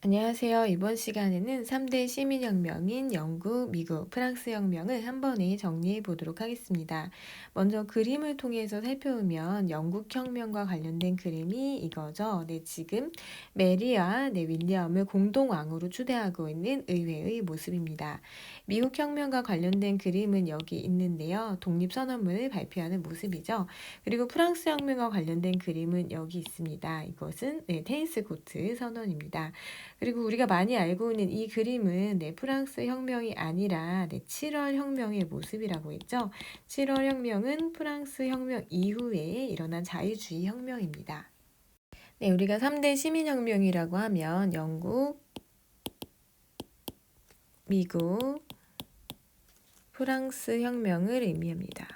안녕하세요. 이번 시간에는 3대 시민혁명인 영국, 미국, 프랑스 혁명을 한 번에 정리해 보도록 하겠습니다. 먼저 그림을 통해서 살펴보면 영국 혁명과 관련된 그림이 이거죠. 지금 메리와 윌리엄을 공동왕으로 추대하고 있는 의회의 모습입니다. 미국 혁명과 관련된 그림은 여기 있는데요. 독립선언문을 발표하는 모습이죠. 그리고 프랑스 혁명과 관련된 그림은 여기 있습니다. 이것은 테니스 코트 선언입니다. 그리고 우리가 많이 알고 있는 이 그림은 프랑스 혁명이 아니라 7월 혁명의 모습이라고 했죠. 7월 혁명은 프랑스 혁명 이후에 일어난 자유주의 혁명입니다. 우리가 3대 시민혁명이라고 하면 영국, 미국, 프랑스 혁명을 의미합니다.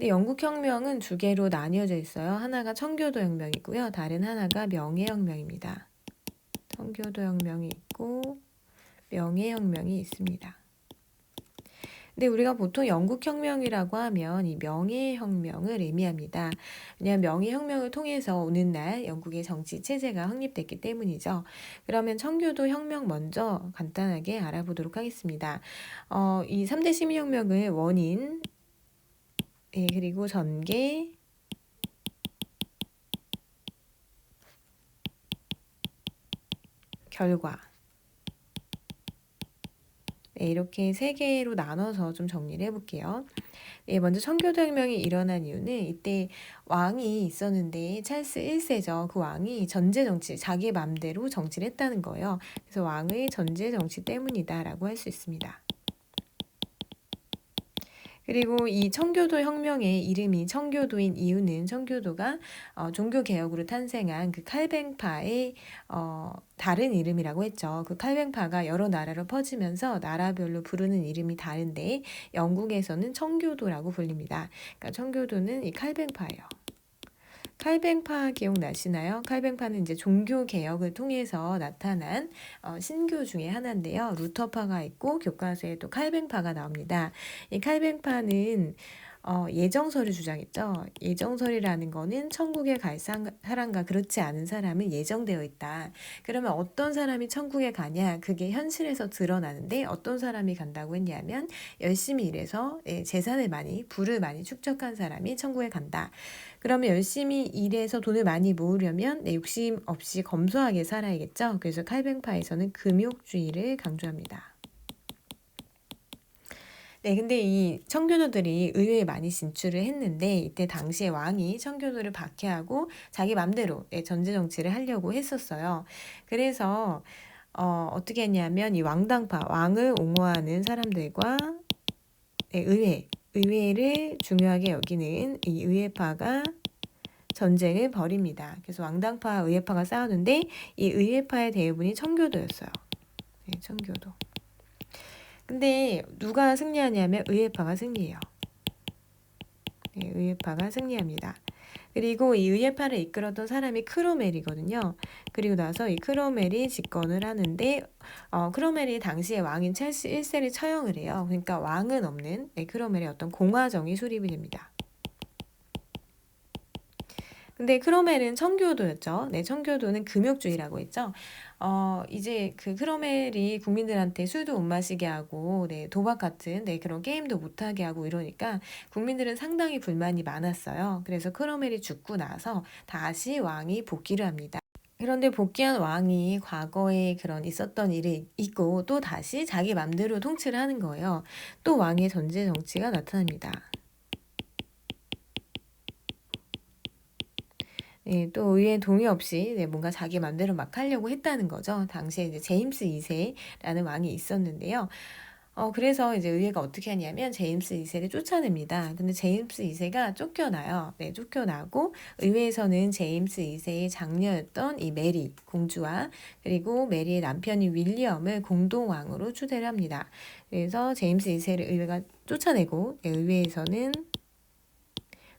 영국 혁명은 두 개로 나뉘어져 있어요. 하나가 청교도 혁명이고요. 다른 하나가 명예혁명입니다. 청교도 혁명이 있고 명예혁명이 있습니다. 근데 우리가 보통 영국혁명이라고 하면 이 명예혁명을 의미합니다. 왜냐하면 명예혁명을 통해서 오늘날 영국의 정치 체제가 확립됐기 때문이죠. 그러면 청교도 혁명 먼저 간단하게 알아보도록 하겠습니다. 이 3대 시민혁명의 원인, 그리고 전개, 결과, 이렇게 세 개로 나눠서 좀 정리를 해볼게요. 먼저 청교도 혁명이 일어난 이유는 이때 왕이 있었는데 찰스 1세죠. 그 왕이 전제 정치, 자기 맘대로 정치를 했다는 거예요. 그래서 왕의 전제 정치 때문이다라고 할 수 있습니다. 그리고 이 청교도 혁명의 이름이 청교도인 이유는 청교도가 종교개혁으로 탄생한 그 칼뱅파의 다른 이름이라고 했죠. 그 칼뱅파가 여러 나라로 퍼지면서 나라별로 부르는 이름이 다른데 영국에서는 청교도라고 불립니다. 그러니까 청교도는 이 칼뱅파예요. 칼뱅파 기억나시나요? 칼뱅파는 이제 종교 개혁을 통해서 나타난 신교 중에 하나인데요. 루터파가 있고 교과서에 또 칼뱅파가 나옵니다. 이 칼뱅파는 예정설을 주장했죠. 예정설이라는 거는 천국에 갈 사람과 그렇지 않은 사람은 예정되어 있다. 그러면 어떤 사람이 천국에 가냐? 그게 현실에서 드러나는데 어떤 사람이 간다고 했냐면 열심히 일해서 재산을 많이, 부를 많이 축적한 사람이 천국에 간다. 그러면 열심히 일해서 돈을 많이 모으려면 욕심 없이 검소하게 살아야겠죠. 그래서 칼뱅파에서는 금욕주의를 강조합니다. 근데 이 청교도들이 의회에 많이 진출을 했는데 이때 당시에 왕이 청교도를 박해하고 자기 맘대로 전제 정치를 하려고 했었어요. 그래서 어떻게 했냐면 이 왕당파, 왕을 옹호하는 사람들과 의회를 중요하게 여기는 이 의회파가 전쟁을 벌입니다. 그래서 왕당파, 의회파가 싸우는데 이 의회파의 대부분이 청교도였어요. 청교도. 근데 누가 승리하냐면 의회파가 승리해요. 의회파가 승리합니다. 그리고 이 의회파를 이끌었던 사람이 크로멜이거든요. 그리고 나서 이 크로멜이 집권을 하는데 크로멜이 당시의 왕인 찰스 1세를 처형을 해요. 그러니까 왕은 없는 크로멜의 어떤 공화정이 수립이 됩니다. 근데 크로멜은 청교도였죠. 청교도는 금욕주의라고 했죠. 이제 그 크로멜이 국민들한테 술도 못 마시게 하고, 도박 같은, 그런 게임도 못 하게 하고 이러니까 국민들은 상당히 불만이 많았어요. 그래서 크로멜이 죽고 나서 다시 왕이 복귀를 합니다. 그런데 복귀한 왕이 과거에 그런 있었던 일이 있고 또 다시 자기 맘대로 통치를 하는 거예요. 또 왕의 전제 정치가 나타납니다. 또 의회 동의 없이 뭔가 자기 맘대로 막 하려고 했다는 거죠. 당시에 이제 제임스 2세라는 왕이 있었는데요. 그래서 이제 의회가 어떻게 하냐면 제임스 2세를 쫓아냅니다. 근데 제임스 2세가 쫓겨나요. 쫓겨나고 의회에서는 제임스 2세의 장녀였던 이 메리 공주와 그리고 메리의 남편인 윌리엄을 공동왕으로 추대를 합니다. 그래서 제임스 2세를 의회가 쫓아내고 의회에서는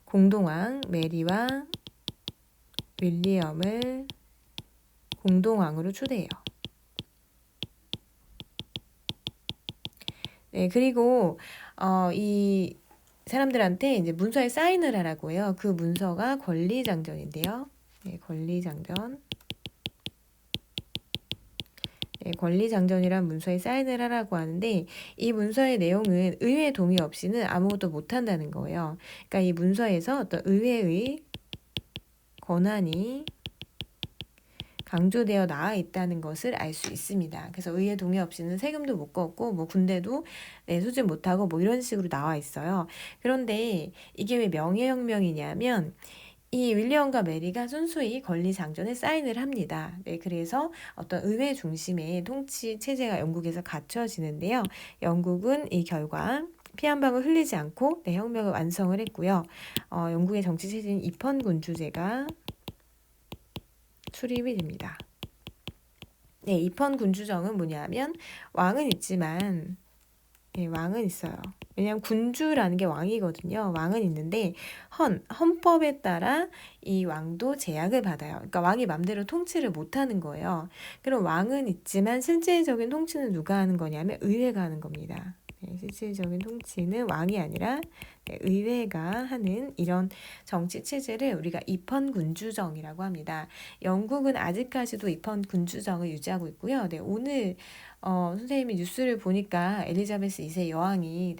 공동왕 메리와 윌리엄을 공동왕으로 추대해요. 그리고 이 사람들한테 이제 문서에 사인을 하라고 해요. 그 문서가 권리장전인데요. 권리장전. 권리장전이란 문서에 사인을 하라고 하는데 이 문서의 내용은 의회 동의 없이는 아무것도 못한다는 거예요. 그러니까 이 문서에서 어떤 의회의 권한이 강조되어 나와 있다는 것을 알 수 있습니다. 그래서 의회 동의 없이는 세금도 못 걷고 뭐 군대도 소집 못하고 뭐 이런 식으로 나와 있어요. 그런데 이게 왜 명예혁명이냐면 이 윌리엄과 메리가 순수히 권리장전에 사인을 합니다. 그래서 어떤 의회 중심의 통치 체제가 영국에서 갖춰지는데요. 영국은 이 결과 피 한 방울 흘리지 않고 혁명을 완성을 했고요. 영국의 정치 체제인 입헌군주제가 수립이 됩니다. 입헌군주정은 뭐냐면 왕은 있지만 왕은 있어요. 왜냐하면 군주라는 게 왕이거든요. 왕은 있는데 헌법에 따라 이 왕도 제약을 받아요. 그러니까 왕이 맘대로 통치를 못하는 거예요. 그럼 왕은 있지만 실질적인 통치는 누가 하는 거냐면 의회가 하는 겁니다. 실질적인 통치는 왕이 아니라 의회가 하는 이런 정치 체제를 우리가 입헌군주정이라고 합니다. 영국은 아직까지도 입헌군주정을 유지하고 있고요. 오늘 선생님이 뉴스를 보니까 엘리자베스 2세 여왕이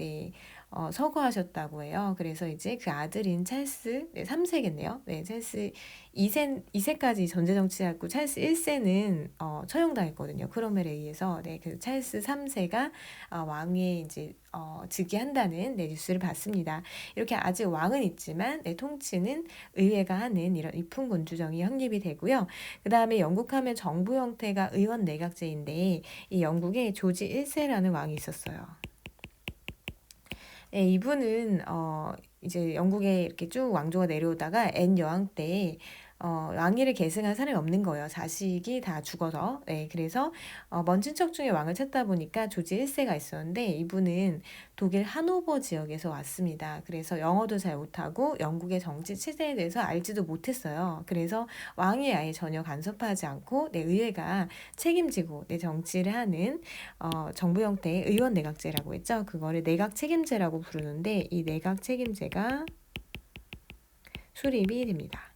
서거하셨다고 해요. 그래서 이제 그 아들인 찰스 3세겠네요. 찰스 2세까지 전제 정치했고 찰스 1세는 처형당했거든요. 크롬웰에 의해서. 그 찰스 3세가 왕에 이제 즉위한다는 뉴스를 봤습니다. 이렇게 아직 왕은 있지만 통치는 의회가 하는 이런 입헌군주정이 확립이 되고요. 그 다음에 영국 하면 정부 형태가 의원 내각제인데 이 영국에 조지 1세라는 왕이 있었어요. 이분은 이제 영국에 이렇게 쭉 왕조가 내려오다가 앤 여왕 때 왕위를 계승한 사람이 없는 거예요. 자식이 다 죽어서. 그래서 먼 친척 중에 왕을 찾다 보니까 조지 1세가 있었는데 이분은 독일 하노버 지역에서 왔습니다. 그래서 영어도 잘 못하고 영국의 정치 체제에 대해서 알지도 못했어요. 그래서 왕이 아예 전혀 간섭하지 않고 의회가 책임지고 정치를 하는 정부 형태의 의원 내각제라고 했죠. 그거를 내각 책임제라고 부르는데 이 내각 책임제가 수립이 됩니다.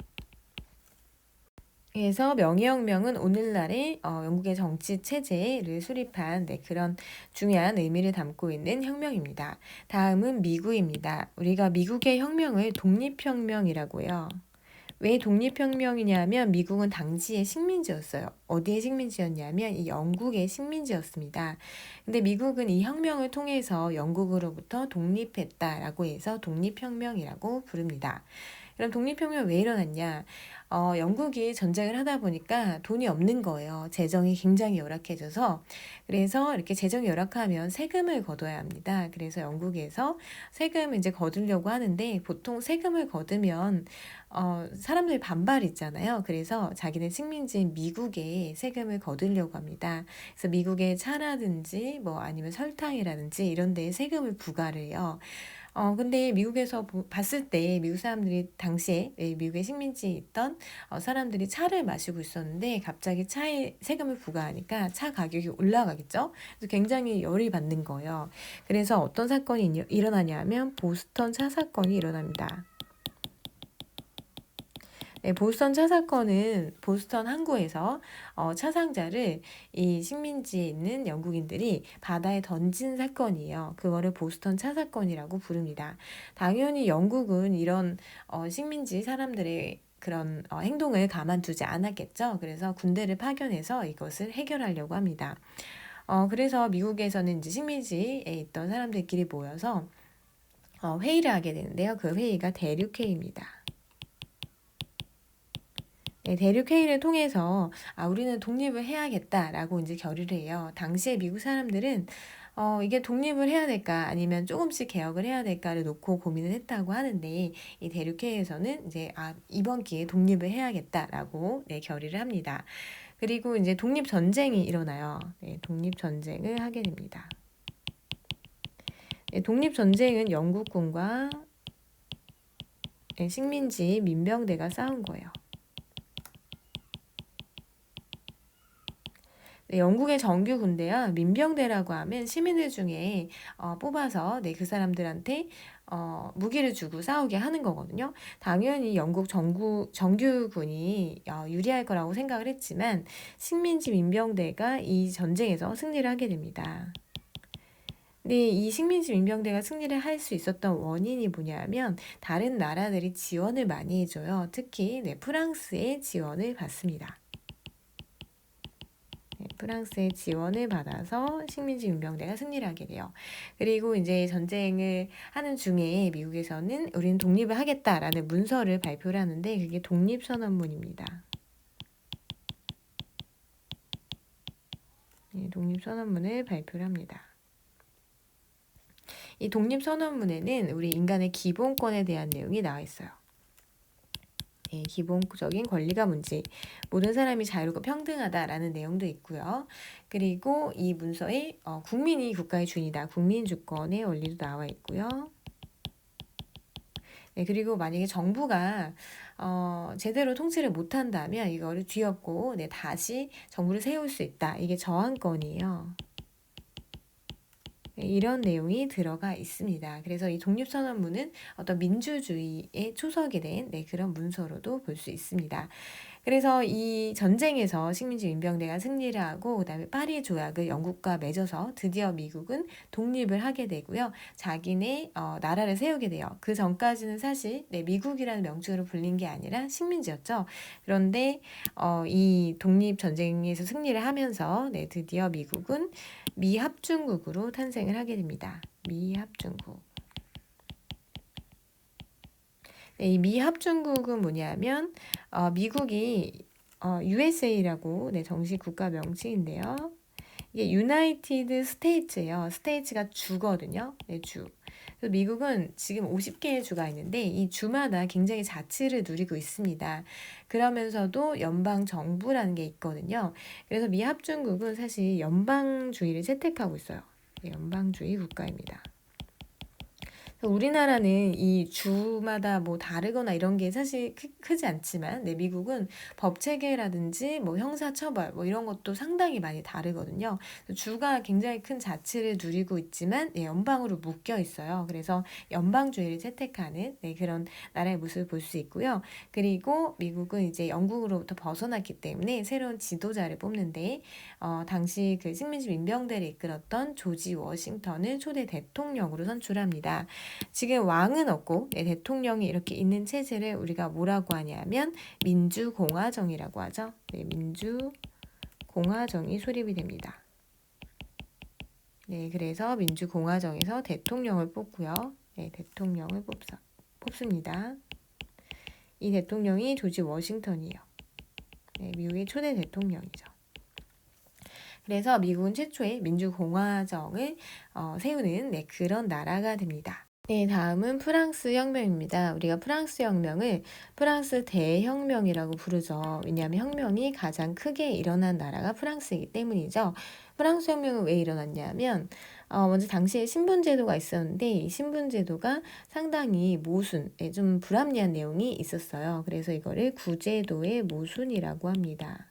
그래서 명예혁명은 오늘날의 영국의 정치 체제를 수립한 그런 중요한 의미를 담고 있는 혁명입니다. 다음은 미국입니다. 우리가 미국의 혁명을 독립혁명이라고 해요. 왜 독립혁명이냐면 미국은 당시의 식민지였어요. 어디의 식민지였냐면 이 영국의 식민지였습니다. 근데 미국은 이 혁명을 통해서 영국으로부터 독립했다라고 해서 독립혁명이라고 부릅니다. 그럼 독립혁명 왜 일어났냐? 영국이 전쟁을 하다 보니까 돈이 없는 거예요. 재정이 굉장히 열악해져서. 그래서 이렇게 재정이 열악하면 세금을 거둬야 합니다. 그래서 영국에서 세금을 이제 거두려고 하는데 보통 세금을 거두면 사람들이 반발이 있잖아요. 그래서 자기네 식민지인 미국에 세금을 거두려고 합니다. 그래서 미국의 차라든지 뭐 아니면 설탕이라든지 이런 데에 세금을 부과를 해요. 근데 미국에서 봤을 때 미국 사람들이 당시에 미국의 식민지에 있던 사람들이 차를 마시고 있었는데 갑자기 차에 세금을 부과하니까 차 가격이 올라가겠죠? 그래서 굉장히 열이 받는 거예요. 그래서 어떤 사건이 일어나냐면 보스턴 차 사건이 일어납니다. 보스턴 차 사건은 보스턴 항구에서 차 상자를 이 식민지에 있는 영국인들이 바다에 던진 사건이에요. 그거를 보스턴 차 사건이라고 부릅니다. 당연히 영국은 이런 식민지 사람들의 그런 행동을 가만두지 않았겠죠. 그래서 군대를 파견해서 이것을 해결하려고 합니다. 그래서 미국에서는 이제 식민지에 있던 사람들끼리 모여서 회의를 하게 되는데요. 그 회의가 대륙회의입니다. 대륙회의를 통해서 우리는 독립을 해야겠다라고 이제 결의를 해요. 당시에 미국 사람들은 이게 독립을 해야 될까 아니면 조금씩 개혁을 해야 될까를 놓고 고민을 했다고 하는데 이 대륙회의에서는 이제 이번 기회에 독립을 해야겠다라고 결의를 합니다. 그리고 이제 독립전쟁이 일어나요. 독립전쟁을 하게 됩니다. 독립전쟁은 영국군과 식민지 민병대가 싸운 거예요. 영국의 정규 군대야 민병대라고 하면 시민들 중에 뽑아서 그 사람들한테 무기를 주고 싸우게 하는 거거든요. 당연히 영국 정규군이 유리할 거라고 생각을 했지만 식민지 민병대가 이 전쟁에서 승리를 하게 됩니다. 근데 이 식민지 민병대가 승리를 할 수 있었던 원인이 뭐냐면 다른 나라들이 지원을 많이 해줘요. 특히 프랑스의 지원을 받습니다. 프랑스의 지원을 받아서 식민지 민병대가 승리를 하게 돼요. 그리고 이제 전쟁을 하는 중에 미국에서는 우리는 독립을 하겠다라는 문서를 발표를 하는데 그게 독립선언문입니다. 독립선언문을 발표를 합니다. 이 독립선언문에는 우리 인간의 기본권에 대한 내용이 나와 있어요. 기본적인 권리가 뭔지, 모든 사람이 자유롭고 평등하다라는 내용도 있고요. 그리고 이 문서에 국민이 국가의 주인이다, 국민주권의 원리도 나와 있고요. 그리고 만약에 정부가 제대로 통치를 못한다면 이거를 뒤엎고 다시 정부를 세울 수 있다. 이게 저항권이에요. 이런 내용이 들어가 있습니다. 그래서 이 독립선언문은 어떤 민주주의의 초석이 된 그런 문서로도 볼 수 있습니다. 그래서 이 전쟁에서 식민지 민병대가 승리를 하고 그다음에 파리 조약을 영국과 맺어서 드디어 미국은 독립을 하게 되고요. 자기네 나라를 세우게 돼요. 그 전까지는 사실 미국이라는 명칭으로 불린 게 아니라 식민지였죠. 그런데 이 독립전쟁에서 승리를 하면서 드디어 미국은 미합중국으로 탄생을 하게 됩니다. 미합중국. 이 미합중국은 뭐냐면 미국이 USA라고 정식 국가 명칭인데요. 이게 유나이티드 스테이츠예요. 스테이츠가 주거든요. 주. 그래서 미국은 지금 50개의 주가 있는데 이 주마다 굉장히 자치를 누리고 있습니다. 그러면서도 연방 정부라는 게 있거든요. 그래서 미합중국은 사실 연방주의를 채택하고 있어요. 연방주의 국가입니다. 우리나라는 이 주마다 뭐 다르거나 이런 게 사실 크지 않지만 미국은 법 체계라든지 뭐 형사 처벌 뭐 이런 것도 상당히 많이 다르거든요. 주가 굉장히 큰 자치를 누리고 있지만 연방으로 묶여 있어요. 그래서 연방주의를 채택하는 그런 나라의 모습을 볼 수 있고요. 그리고 미국은 이제 영국으로부터 벗어났기 때문에 새로운 지도자를 뽑는데 당시 그 식민지 민병대를 이끌었던 조지 워싱턴을 초대 대통령으로 선출합니다. 지금 왕은 없고 대통령이 이렇게 있는 체제를 우리가 뭐라고 하냐면 민주공화정이라고 하죠. 민주공화정이 수립이 됩니다. 그래서 민주공화정에서 대통령을 뽑고요. 대통령을 뽑습니다. 이 대통령이 조지 워싱턴이에요. 미국의 초대 대통령이죠. 그래서 미국은 최초의 민주공화정을 세우는 그런 나라가 됩니다. 다음은 프랑스 혁명입니다. 우리가 프랑스 혁명을 프랑스 대혁명이라고 부르죠. 왜냐하면 혁명이 가장 크게 일어난 나라가 프랑스이기 때문이죠. 프랑스 혁명은 왜 일어났냐면 먼저 당시에 신분제도가 있었는데 이 신분제도가 상당히 모순, 좀 불합리한 내용이 있었어요. 그래서 이거를 구제도의 모순이라고 합니다.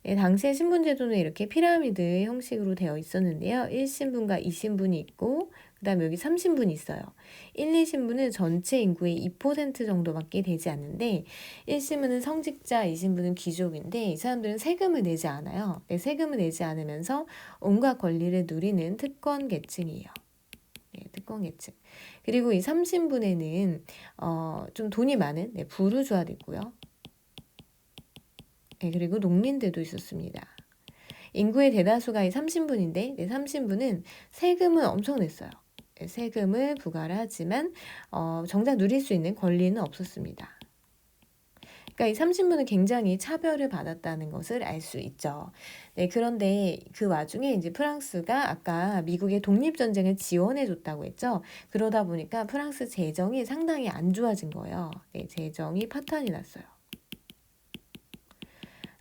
당시의 신분제도는 이렇게 피라미드 형식으로 되어 있었는데요. 1신분과 2신분이 있고 그 다음에 여기 3신분이 있어요. 1, 2신분은 전체 인구의 2% 정도밖에 되지 않는데 1신분은 성직자, 2신분은 귀족인데 이 사람들은 세금을 내지 않아요. 세금을 내지 않으면서 온갖 권리를 누리는 특권 계층이에요. 특권 계층. 그리고 이 3신분에는 좀 돈이 많은 부르주아도 있고요. 그리고 농민들도 있었습니다. 인구의 대다수가 이 3신분인데 3신분은 세금은 엄청 냈어요. 세금을 부과를 하지만 정작 누릴 수 있는 권리는 없었습니다. 그러니까 이 3신분은 굉장히 차별을 받았다는 것을 알 수 있죠. 그런데 그 와중에 이제 프랑스가 아까 미국의 독립전쟁을 지원해줬다고 했죠. 그러다 보니까 프랑스 재정이 상당히 안 좋아진 거예요. 재정이 파탄이 났어요.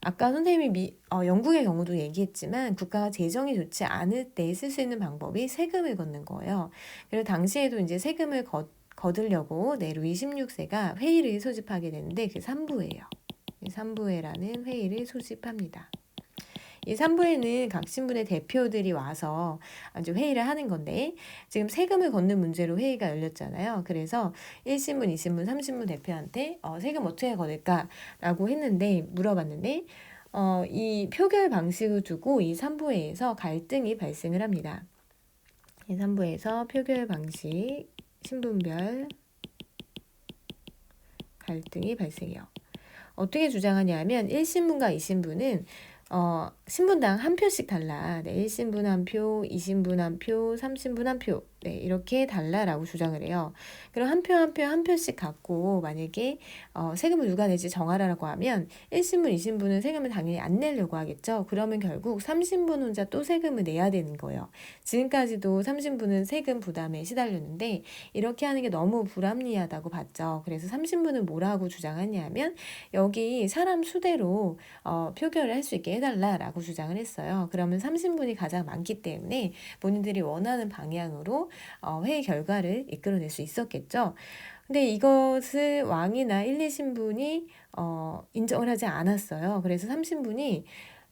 아까 선생님이 영국의 경우도 얘기했지만 국가가 재정이 좋지 않을 때 쓸 수 있는 방법이 세금을 걷는 거예요. 그리고 당시에도 이제 세금을 거두려고 루이 16세가 회의를 소집하게 되는데 그게 삼부회예요. 삼부회라는 회의를 소집합니다. 이 3부에는 각 신분의 대표들이 와서 아주 회의를 하는 건데 지금 세금을 걷는 문제로 회의가 열렸잖아요. 그래서 1신분, 2신분, 3신분 대표한테 세금 어떻게 거둘까라고 했는데 물어봤는데 이 표결 방식을 두고 이 3부회에서 갈등이 발생을 합니다. 이 3부에서 표결 방식, 신분별 갈등이 발생해요. 어떻게 주장하냐면 1신분과 2신분은 신분당 한 표씩 달라. 네, 1신분 한 표, 2신분 한 표, 3신분 한 표. 네, 이렇게 달라라고 주장을 해요. 그럼 한 표 한 표 한 표씩 갖고 만약에 세금을 누가 낼지 정하라고 하면 1신분, 2신분은 세금을 당연히 안 내려고 하겠죠. 그러면 결국 3신분 혼자 또 세금을 내야 되는 거예요. 지금까지도 3신분은 세금 부담에 시달렸는데 이렇게 하는 게 너무 불합리하다고 봤죠. 그래서 3신분은 뭐라고 주장하냐면 여기 사람 수대로 표결을 할 수 있게 해달라라고 주장을 했어요. 그러면 3신분이 가장 많기 때문에 본인들이 원하는 방향으로 회의 결과를 이끌어낼 수 있었겠죠. 근데 이것을 왕이나 1, 2신분이 인정을 하지 않았어요. 그래서 3신분이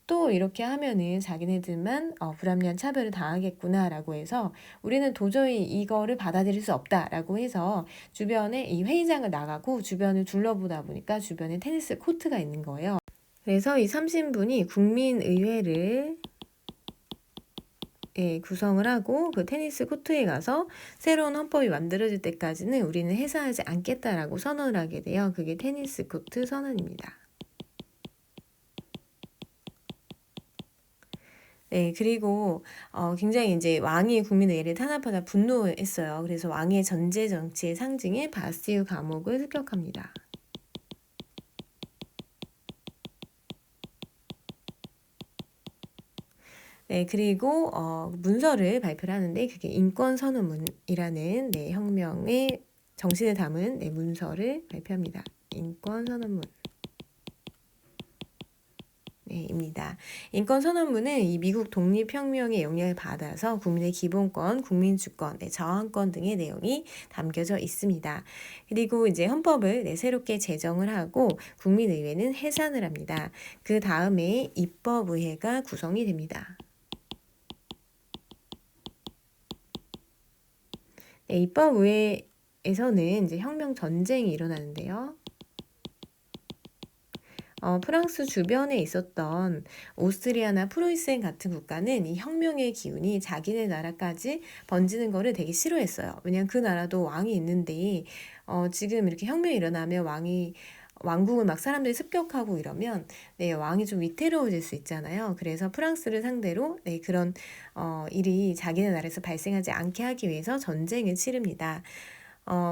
또 이렇게 하면은 자기네들만 불합리한 차별을 당하겠구나라고 해서 우리는 도저히 이거를 받아들일 수 없다라고 해서 주변에 이 회의장을 나가고 주변을 둘러보다 보니까 주변에 테니스 코트가 있는 거예요. 그래서 이 3신분이 국민의회를 구성을 하고 그 테니스 코트에 가서 새로운 헌법이 만들어질 때까지는 우리는 해산하지 않겠다라고 선언을 하게 돼요. 그게 테니스 코트 선언입니다. 네, 그리고 굉장히 이제 왕이 국민의회를 탄압하다 분노했어요. 그래서 왕의 전제 정치의 상징인 바스티유 감옥을 습격합니다. 네, 그리고 문서를 발표를 하는데 그게 인권선언문이라는 혁명의 정신을 담은 문서를 발표합니다. 인권선언문. 입니다. 인권선언문은 이 미국 독립혁명의 영향을 받아서 국민의 기본권, 국민주권, 저항권 등의 내용이 담겨져 있습니다. 그리고 이제 헌법을 새롭게 제정을 하고 국민의회는 해산을 합니다. 그 다음에 입법의회가 구성이 됩니다. 입법의회에서는 이제 혁명 전쟁이 일어나는데요. 프랑스 주변에 있었던 오스트리아나 프로이센 같은 국가는 이 혁명의 기운이 자기네 나라까지 번지는 거를 되게 싫어했어요. 왜냐하면 그 나라도 왕이 있는데 지금 이렇게 혁명이 일어나면 왕국을 막 사람들이 습격하고 이러면 왕이 좀 위태로워질 수 있잖아요. 그래서 프랑스를 상대로 그런 일이 자기네 나라에서 발생하지 않게 하기 위해서 전쟁을 치릅니다.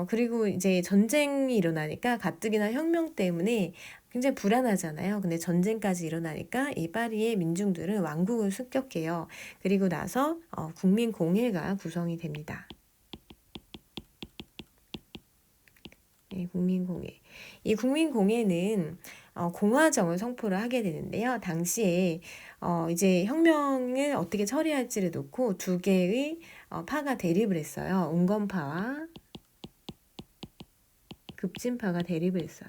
그리고 이제 전쟁이 일어나니까 가뜩이나 혁명 때문에 굉장히 불안하잖아요. 근데 전쟁까지 일어나니까 이 파리의 민중들은 왕국을 습격해요. 그리고 나서 국민공회가 구성이 됩니다. 국민공회. 이 국민공회는 공화정을 선포를 하게 되는데요. 당시에 이제 혁명을 어떻게 처리할지를 놓고 두 개의 파가 대립을 했어요. 온건파와 급진파가 대립을 했어요.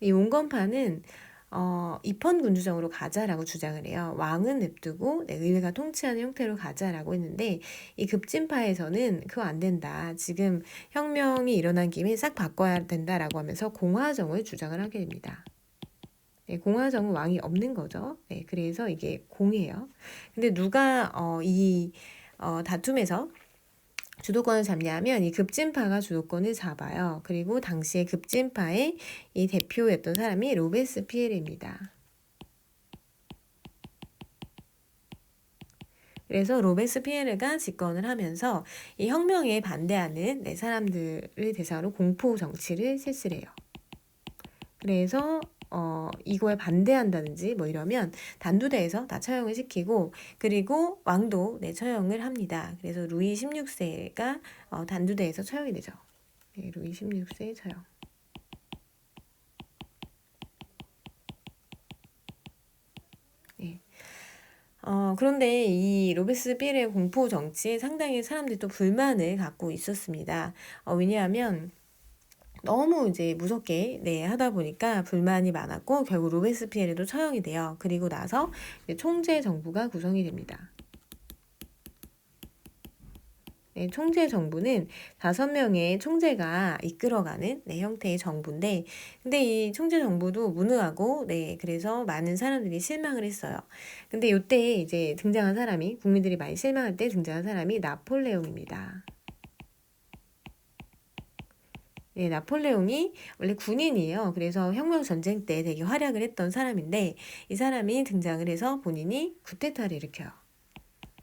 이 온건파는 입헌군주정으로 가자라고 주장을 해요. 왕은 냅두고 의회가 통치하는 형태로 가자라고 했는데 이 급진파에서는 그거 안 된다. 지금 혁명이 일어난 김에 싹 바꿔야 된다라고 하면서 공화정을 주장을 하게 됩니다. 공화정은 왕이 없는 거죠. 그래서 이게 공이에요. 근데 누가 이 다툼에서 주도권을 잡냐면 이 급진파가 주도권을 잡아요. 그리고 당시에 급진파의 이 대표였던 사람이 로베스피에르입니다. 그래서 로베스피에르가 집권을 하면서 이 혁명에 반대하는 사람들을 대상으로 공포 정치를 실시해요. 그래서 이거에 반대한다든지 뭐 이러면 단두대에서 다 처형을 시키고 그리고 왕도 처형을 합니다. 그래서 루이 16세가 단두대에서 처형이 되죠. 루이 16세 처형. 그런데 이 로베스피에르의 공포 정치에 상당히 사람들이 또 불만을 갖고 있었습니다. 왜냐하면 너무 이제 무섭게 하다 보니까 불만이 많았고 결국 로베스피에르도 처형이 돼요. 그리고 나서 이제 총재 정부가 구성이 됩니다. 총재 정부는 5명의 총재가 이끌어가는 형태의 정부인데, 근데 이 총재 정부도 무능하고, 그래서 많은 사람들이 실망을 했어요. 근데 이때 이제 등장한 사람이, 국민들이 많이 실망할 때 등장한 사람이 나폴레옹입니다. 나폴레옹이 원래 군인이에요. 그래서 혁명 전쟁 때 되게 활약을 했던 사람인데, 이 사람이 등장을 해서 본인이 쿠데타를 일으켜요.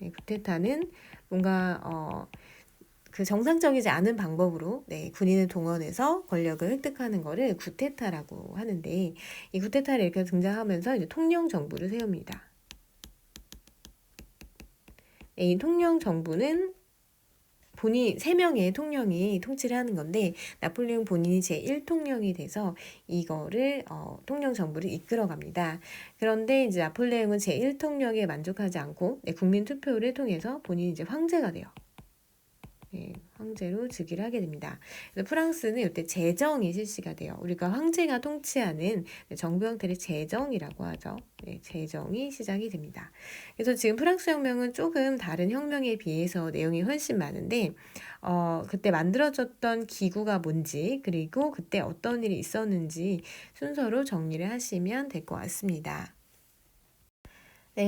쿠데타는 뭔가 그 정상적이지 않은 방법으로 군인을 동원해서 권력을 획득하는 거를 쿠데타라고 하는데, 이 쿠데타를 이렇게 등장하면서 이제 통령 정부를 세웁니다. 이 통령 정부는 본인 3명의 통령이 통치를 하는 건데, 나폴레옹 본인이 제1통령이 돼서 이거를 통령 정부를 이끌어갑니다. 그런데 이제 나폴레옹은 제1통령에 만족하지 않고 국민 투표를 통해서 본인이 이제 황제가 돼요. 황제로 즉위를 하게 됩니다. 그래서 프랑스는 이때 제정이 실시가 돼요. 우리가 황제가 통치하는 정부 형태를 제정이라고 하죠. 제정이 시작이 됩니다. 그래서 지금 프랑스 혁명은 조금 다른 혁명에 비해서 내용이 훨씬 많은데, 그때 만들어졌던 기구가 뭔지, 그리고 그때 어떤 일이 있었는지 순서로 정리를 하시면 될 것 같습니다.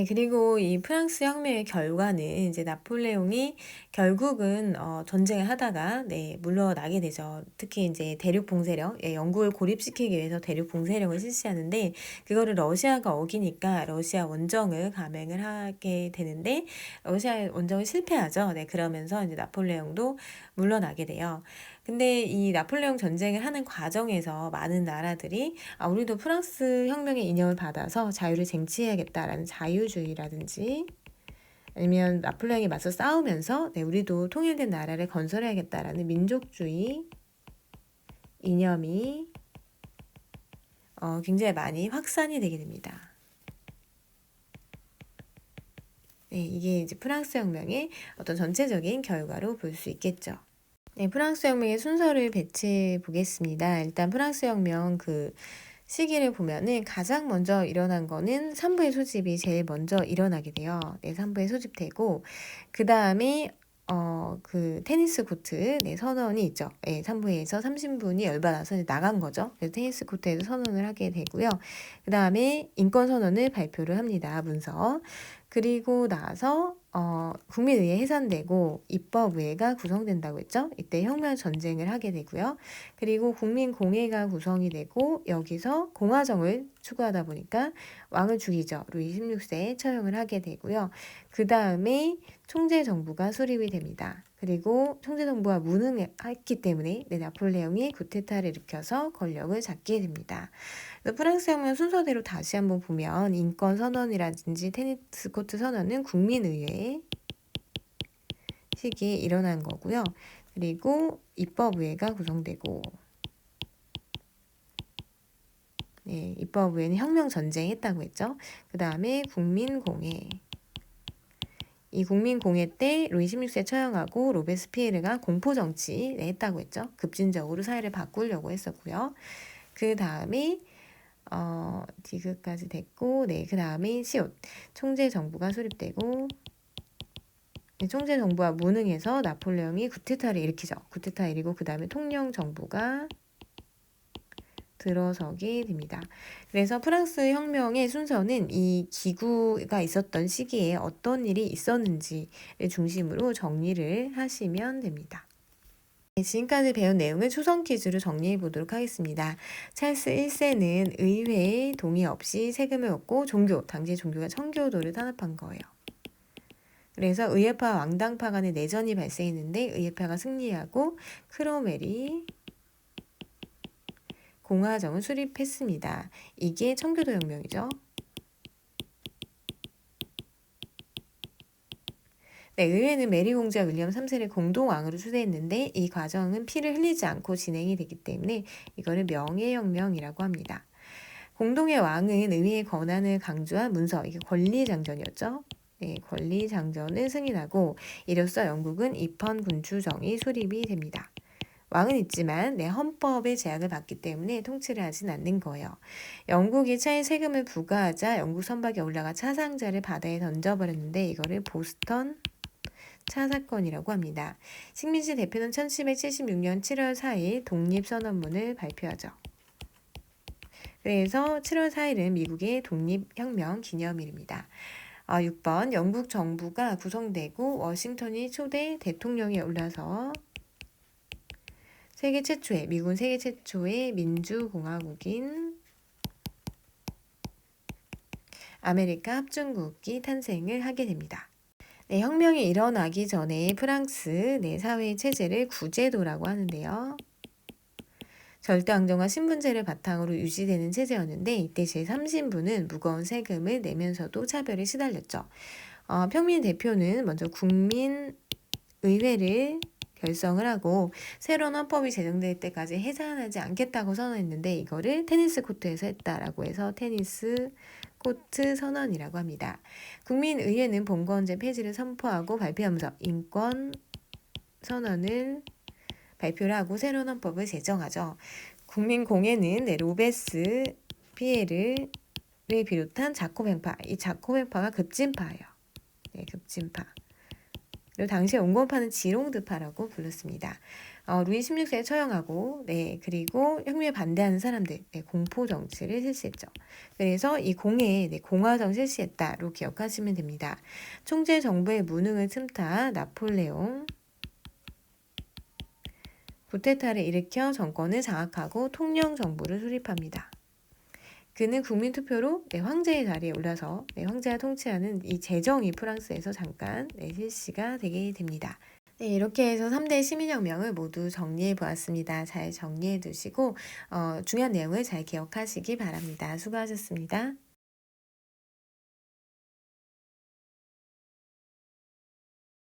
그리고 이 프랑스 혁명의 결과는 이제 나폴레옹이 결국은 전쟁을 하다가 물러나게 되죠. 특히 이제 대륙 봉쇄령, 영국을 고립시키기 위해서 대륙 봉쇄령을 실시하는데, 그거를 러시아가 어기니까 러시아 원정을 감행을 하게 되는데, 러시아 원정을 실패하죠. 그러면서 이제 나폴레옹도 물러나게 돼요. 근데 이 나폴레옹 전쟁을 하는 과정에서 많은 나라들이 우리도 프랑스 혁명의 이념을 받아서 자유를 쟁취해야겠다라는 자유주의라든지, 아니면 나폴레옹에 맞서 싸우면서 우리도 통일된 나라를 건설해야겠다라는 민족주의 이념이 굉장히 많이 확산이 되게 됩니다. 이게 이제 프랑스 혁명의 어떤 전체적인 결과로 볼 수 있겠죠. 프랑스 혁명의 순서를 배치해 보겠습니다. 일단 프랑스 혁명 그 시기를 보면은 가장 먼저 일어난 거는 산부의 소집이 제일 먼저 일어나게 돼요. 산부의 소집되고, 그 다음에 그 테니스 코트 선언이 있죠. 산부에서 30분이 열받아서 나간 거죠. 그래서 테니스 코트에서 선언을 하게 되고요. 그 다음에 인권 선언을 발표를 합니다. 문서. 그리고 나서 국민의회 해산되고 입법의회가 구성된다고 했죠. 이때 혁명 전쟁을 하게 되고요. 그리고 국민공회가 구성이 되고, 여기서 공화정을 추구하다 보니까 왕을 죽이죠. 루이 16세에 처형을 하게 되고요. 그 다음에 총재 정부가 수립이 됩니다. 그리고 총재 정부가 무능했기 때문에 나폴레옹이 쿠데타를 일으켜서 권력을 잡게 됩니다. 프랑스 혁명 순서대로 다시 한번 보면 인권 선언이라든지 테니스 코트 선언은 국민의회 시기에 일어난 거고요. 그리고 입법의회가 구성되고, 입법의회는 혁명 전쟁했다고 했죠. 그 다음에 국민공회. 이 국민공회 때 루이 16세 처형하고 로베스피에르가 공포정치 했다고 했죠. 급진적으로 사회를 바꾸려고 했었고요. 그 다음에 디귿까지 됐고, 그 다음에 시옷 총재 정부가 수립되고, 총재 정부가 무능해서 나폴레옹이 쿠데타를 일으키죠. 쿠데타 일이고, 그 다음에 통령 정부가 들어서게 됩니다. 그래서 프랑스 혁명의 순서는 이 기구가 있었던 시기에 어떤 일이 있었는지를 중심으로 정리를 하시면 됩니다. 지금까지 배운 내용을 초성 퀴즈로 정리해 보도록 하겠습니다. 찰스 1세는 의회의 동의 없이 세금을 얻고 당시 종교가 청교도를 탄압한 거예요. 그래서 의회파 왕당파 간의 내전이 발생했는데 의회파가 승리하고 크로멜이 공화정을 수립했습니다. 이게 청교도 혁명이죠. 의회는 메리 공주와 윌리엄 3세를 공동 왕으로 추대했는데, 이 과정은 피를 흘리지 않고 진행이 되기 때문에 이거를 명예혁명이라고 합니다. 공동의 왕은 의회의 권한을 강조한 문서, 이게 권리장전이었죠. 권리장전을 승인하고, 이로써 영국은 입헌군주정이 수립이 됩니다. 왕은 있지만 헌법의 제약을 받기 때문에 통치를 하진 않는 거예요. 영국이 차에 세금을 부과하자 영국 선박에 올라가 차 상자를 바다에 던져버렸는데 이거를 보스턴 차 사건이라고 합니다. 식민지 대표는 1776년 7월 4일 독립선언문을 발표하죠. 그래서 7월 4일은 미국의 독립혁명 기념일입니다. 6번 영국 정부가 구성되고 워싱턴이 초대 대통령에 올라서 미국은 세계 최초의 민주공화국인 아메리카 합중국이 탄생을 하게 됩니다. 혁명이 일어나기 전에 프랑스 사회의 체제를 구제도라고 하는데요. 절대왕정과 신분제를 바탕으로 유지되는 체제였는데 이때 제3신부는 무거운 세금을 내면서도 차별에 시달렸죠. 평민 대표는 먼저 국민의회를 결성을 하고 새로운 헌법이 제정될 때까지 해산하지 않겠다고 선언했는데 이거를 테니스 코트에서 했다라고 해서 테니스 코트 선언이라고 합니다. 국민의회는 봉건제 폐지를 선포하고 발표하면서 인권 선언을 발표를 하고 새로운 헌법을 제정하죠. 국민공회는 로베스피에르를 비롯한 자코뱅파, 이 자코뱅파가 급진파예요. 급진파. 그리고 당시에 온건파는 지롱드파라고 불렀습니다. 루이 16세에 처형하고 그리고 혁명에 반대하는 사람들 공포 정치를 실시했죠. 그래서 이 공회에 공화정 실시했다로 기억하시면 됩니다. 총재 정부의 무능을 틈타 나폴레옹 쿠데타를 일으켜 정권을 장악하고 통영 정부를 수립합니다. 그는 국민투표로 황제의 자리에 올라서 황제가 통치하는 이 재정이 프랑스에서 잠깐 실시가 되게 됩니다. 이렇게 해서 3대 시민혁명을 모두 정리해 보았습니다. 잘 정리해 두시고 중요한 내용을 잘 기억하시기 바랍니다. 수고하셨습니다.